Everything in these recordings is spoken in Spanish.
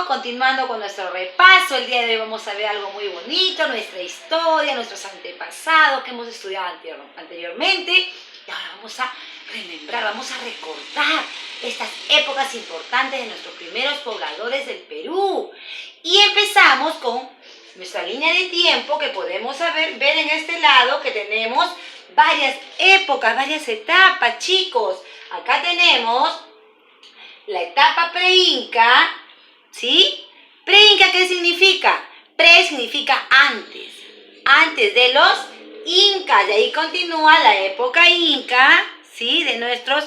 continuando con nuestro repaso. El día de hoy vamos a ver algo muy bonito, nuestra historia, nuestros antepasados que hemos estudiado anteriormente. Y ahora vamos a remembrar, vamos a recordar estas épocas importantes de nuestros primeros pobladores del Perú. Y empezamos con nuestra línea de tiempo que podemos ver en este lado que tenemos varias épocas, varias etapas, chicos. Acá tenemos la etapa pre-inca, ¿sí? Pre-inca, ¿qué significa? Pre significa antes de los incas. Y ahí continúa la época inca, ¿sí? De nuestros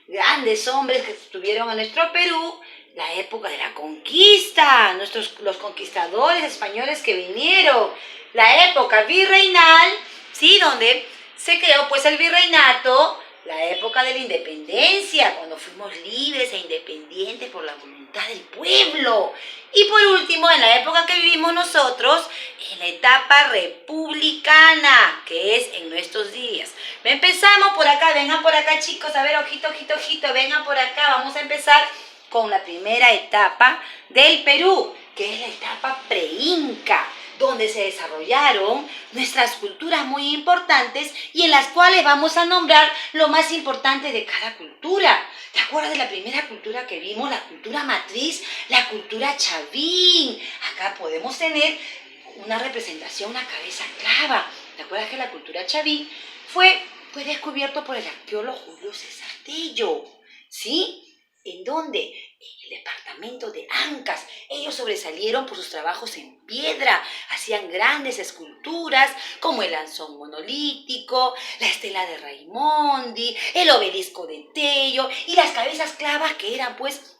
grandes hombres que estuvieron en nuestro Perú. La época de la conquista, los conquistadores españoles que vinieron. La época virreinal, ¿sí? Donde se creó pues el virreinato. La época de la independencia, cuando fuimos libres e independientes por la voluntad del pueblo. Y por último, en la época que vivimos nosotros, en la etapa republicana, que es en nuestros días. Empezamos por acá, vengan por acá, chicos, a ver, ojito, ojito, ojito, vengan por acá. Vamos a empezar con la primera etapa del Perú, que es la etapa pre-inca, donde se desarrollaron nuestras culturas muy importantes y en las cuales vamos a nombrar lo más importante de cada cultura. ¿Te acuerdas de la primera cultura que vimos? La cultura matriz, la cultura chavín. Acá podemos tener una representación, una cabeza clava. ¿Te acuerdas que la cultura chavín fue descubierto por el arqueólogo Julio César Tello? ¿Sí? ¿En dónde? En el departamento de Ancas. Ellos sobresalieron por sus trabajos en piedra. Hacían grandes esculturas como el lanzón monolítico, la estela de Raimondi, el obelisco de Tello y las cabezas clavas que eran pues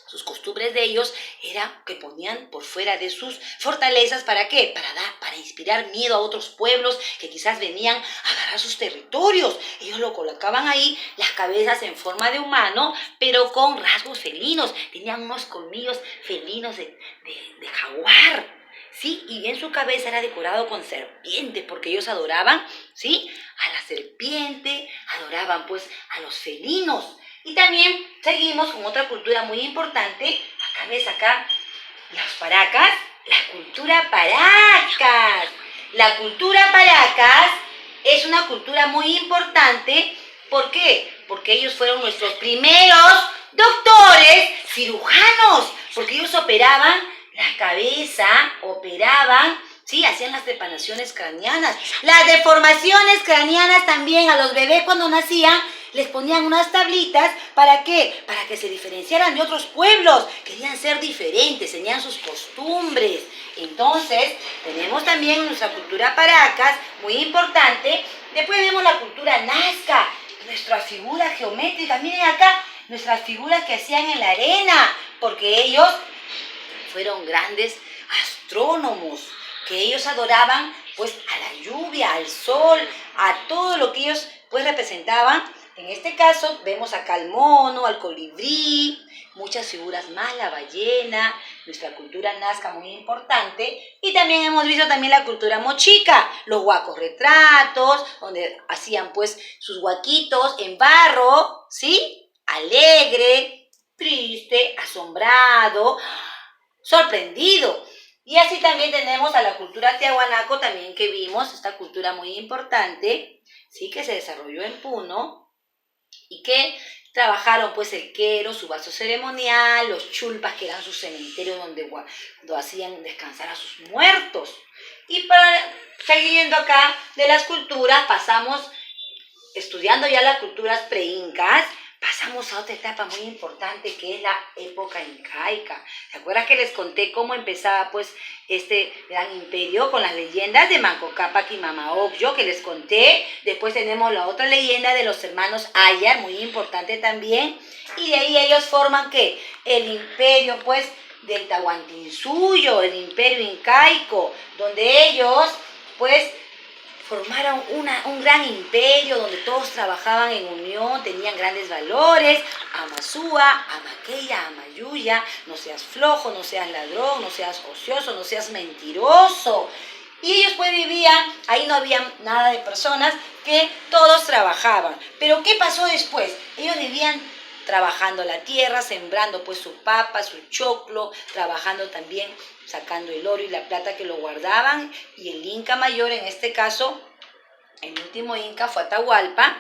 sus costumbres de ellos era que ponían por fuera de sus fortalezas. ¿Para qué? Para inspirar miedo a otros pueblos que quizás venían a agarrar sus territorios. Ellos lo colocaban ahí, las cabezas en forma de humano, pero con rasgos felinos. Tenían unos colmillos felinos de jaguar, ¿sí? Y en su cabeza era decorado con serpientes, porque ellos adoraban, ¿sí? A la serpiente, adoraban pues a los felinos. Y también seguimos con otra cultura muy importante. Acá ves, acá, los paracas, la cultura paracas. La cultura paracas es una cultura muy importante. ¿Por qué? Porque ellos fueron nuestros primeros doctores cirujanos. Porque ellos operaban la cabeza, ¿sí? Hacían las trepanaciones craneanas. Las deformaciones craneanas también a los bebés cuando nacían. Les ponían unas tablitas, ¿para qué? Para que se diferenciaran de otros pueblos. Querían ser diferentes, tenían sus costumbres. Entonces, tenemos también nuestra cultura paracas, muy importante. Después vemos la cultura nazca, nuestra figura geométrica. Miren acá, nuestras figuras que hacían en la arena, porque ellos fueron grandes astrónomos, que ellos adoraban pues a la lluvia, al sol, a todo lo que ellos pues representaban. En este caso vemos acá al mono, al colibrí, muchas figuras más, la ballena, nuestra cultura nazca muy importante. Y también hemos visto también la cultura mochica, los huacos retratos, donde hacían pues sus huaquitos en barro, ¿sí? Alegre, triste, asombrado, sorprendido. Y así también tenemos a la cultura tiahuanaco también que vimos, esta cultura muy importante, ¿sí? Que se desarrolló en Puno. Y que trabajaron pues el quero, su vaso ceremonial, los chulpas que eran sus cementerios donde hacían descansar a sus muertos. Y para seguir yendo acá de las culturas, pasamos, estudiando ya las culturas pre-incas, pasamos a otra etapa muy importante que es la época incaica. ¿Se acuerdan que les conté cómo empezaba pues este gran imperio con las leyendas de Manco Cápac y Mama Ocllo que les conté? Después tenemos la otra leyenda de los hermanos Ayar, muy importante también. Y de ahí ellos forman ¿qué? El imperio pues del Tahuantinsuyo, el imperio incaico, donde ellos pues formaron un gran imperio donde todos trabajaban en unión, tenían grandes valores. Amasúa, Amaqueya, Amayuya, no seas flojo, no seas ladrón, no seas ocioso, no seas mentiroso. Y ellos pues vivían, ahí no había nada de personas, que todos trabajaban. Pero ¿qué pasó después? Ellos vivían trabajando la tierra, sembrando pues su papa, su choclo, trabajando también, sacando el oro y la plata que lo guardaban. Y el Inca mayor, en este caso, el último Inca fue Atahualpa.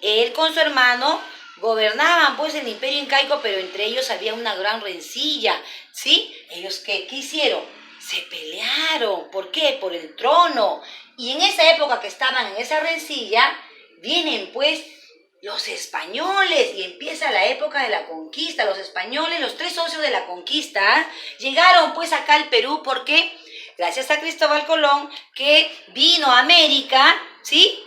Él con su hermano gobernaban pues el imperio incaico, pero entre ellos había una gran rencilla, ¿sí? Ellos, ¿qué hicieron? Se pelearon. ¿Por qué? Por el trono. Y en esa época que estaban en esa rencilla, vienen pues los españoles y empieza la época de la conquista. Los españoles, los 3 socios de la conquista, llegaron pues acá al Perú porque gracias a Cristóbal Colón, que vino a América, ¿sí?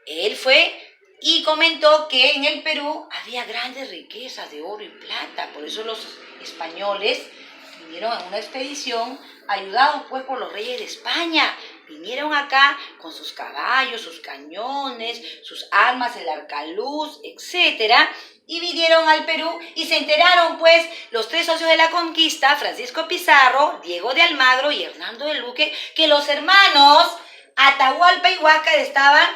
Él fue y comentó que en el Perú había grandes riquezas de oro y plata. Por eso los españoles vinieron en una expedición, ayudados pues por los reyes de España. Vinieron acá con sus caballos, sus cañones, sus armas, el arcaluz, etcétera, y vinieron al Perú y se enteraron pues los 3 socios de la conquista, Francisco Pizarro, Diego de Almagro y Hernando de Luque, que los hermanos Atahualpa y Huáscar estaban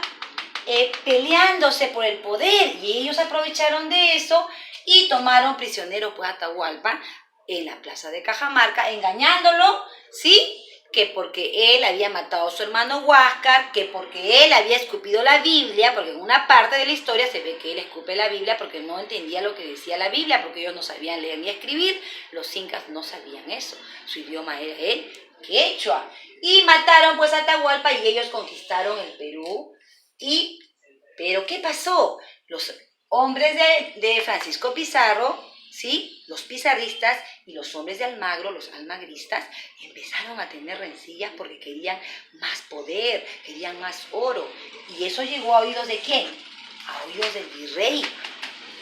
peleándose por el poder, y ellos aprovecharon de eso y tomaron prisionero pues a Atahualpa en la plaza de Cajamarca, engañándolo, ¿sí? Que porque él había matado a su hermano Huáscar, que porque él había escupido la Biblia, porque en una parte de la historia se ve que él escupe la Biblia porque no entendía lo que decía la Biblia, porque ellos no sabían leer ni escribir. Los incas no sabían eso, su idioma era el quechua, y mataron pues a Atahualpa y ellos conquistaron el Perú. Pero ¿qué pasó? Los hombres de Francisco Pizarro, ¿sí? Los pizarristas y los hombres de Almagro, los almagristas, empezaron a tener rencillas porque querían más poder, querían más oro. Y eso llegó a oídos ¿de quién? A oídos del virrey.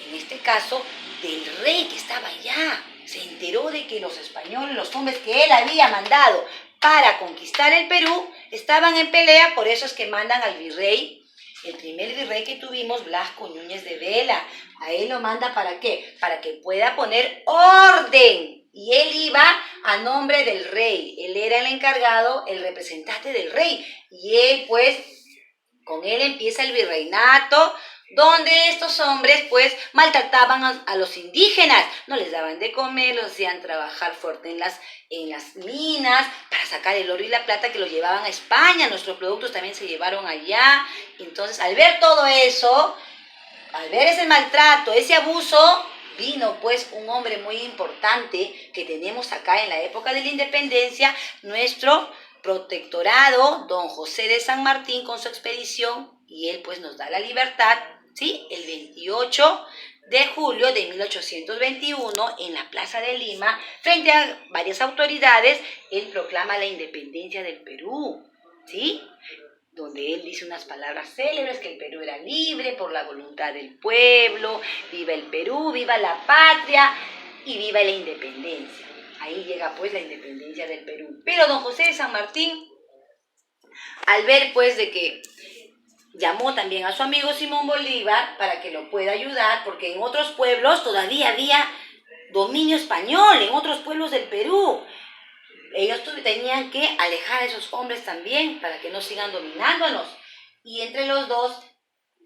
En este caso, del rey que estaba allá. Se enteró de que los españoles, los hombres que él había mandado para conquistar el Perú, estaban en pelea. Por eso es que mandan al virrey. El primer virrey que tuvimos, Blasco Núñez de Vela, a él lo manda ¿para qué? Para que pueda poner orden. Y él iba a nombre del rey. Él era el encargado, el representante del rey. Y él, pues, con él empieza el virreinato, donde estos hombres pues maltrataban a los indígenas, no les daban de comer, los hacían trabajar fuerte en las minas para sacar el oro y la plata que los llevaban a España. Nuestros productos también se llevaron allá. Entonces, al ver todo eso, al ver ese maltrato, ese abuso, vino pues un hombre muy importante que tenemos acá en la época de la independencia, nuestro protectorado, don José de San Martín, con su expedición, y él pues nos da la libertad, ¿sí? El 28 de julio de 1821, en la Plaza de Lima, frente a varias autoridades, él proclama la independencia del Perú, ¿sí? Donde él dice unas palabras célebres, que el Perú era libre por la voluntad del pueblo, viva el Perú, viva la patria y viva la independencia. Ahí llega pues la independencia del Perú. Pero don José de San Martín, al ver pues de que llamó también a su amigo Simón Bolívar para que lo pueda ayudar, porque en otros pueblos todavía había dominio español, en otros pueblos del Perú. Ellos tenían que alejar a esos hombres también para que no sigan dominándonos. Y entre los dos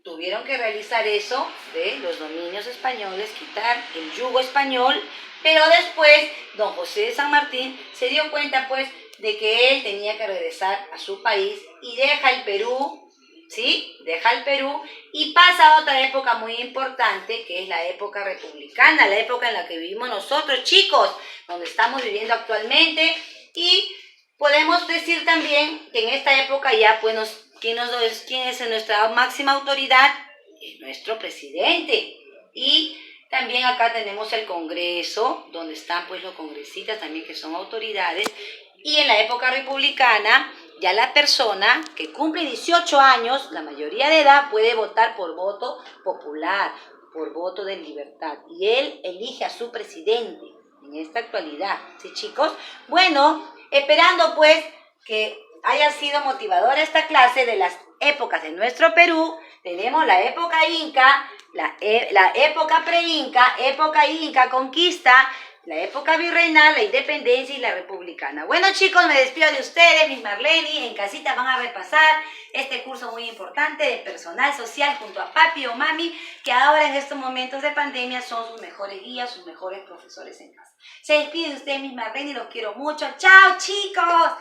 tuvieron que realizar eso de los dominios españoles, quitar el yugo español. Pero después don José de San Martín se dio cuenta pues de que él tenía que regresar a su país y deja el Perú, ¿sí? Deja el Perú y pasa a otra época muy importante, que es la época republicana, la época en la que vivimos nosotros, chicos, donde estamos viviendo actualmente. Y podemos decir también que en esta época ya, pues, ¿quién es nuestra máxima autoridad? Es nuestro presidente. Y también acá tenemos el Congreso, donde están pues los congresistas también, que son autoridades. Y en la época republicana, ya la persona que cumple 18 años, la mayoría de edad, puede votar por voto popular, por voto de libertad. Y él elige a su presidente en esta actualidad. ¿Sí, chicos? Bueno, esperando pues que haya sido motivadora esta clase de las épocas de nuestro Perú. Tenemos la época inca, la época pre-inca, época inca, conquista, la época virreinal, la independencia y la republicana. Bueno chicos, me despido de ustedes, mis Marleni, en casita van a repasar este curso muy importante de personal social junto a papi o mami, que ahora en estos momentos de pandemia son sus mejores guías, sus mejores profesores en casa. Se despide de ustedes, mis Marleni, los quiero mucho. ¡Chao chicos!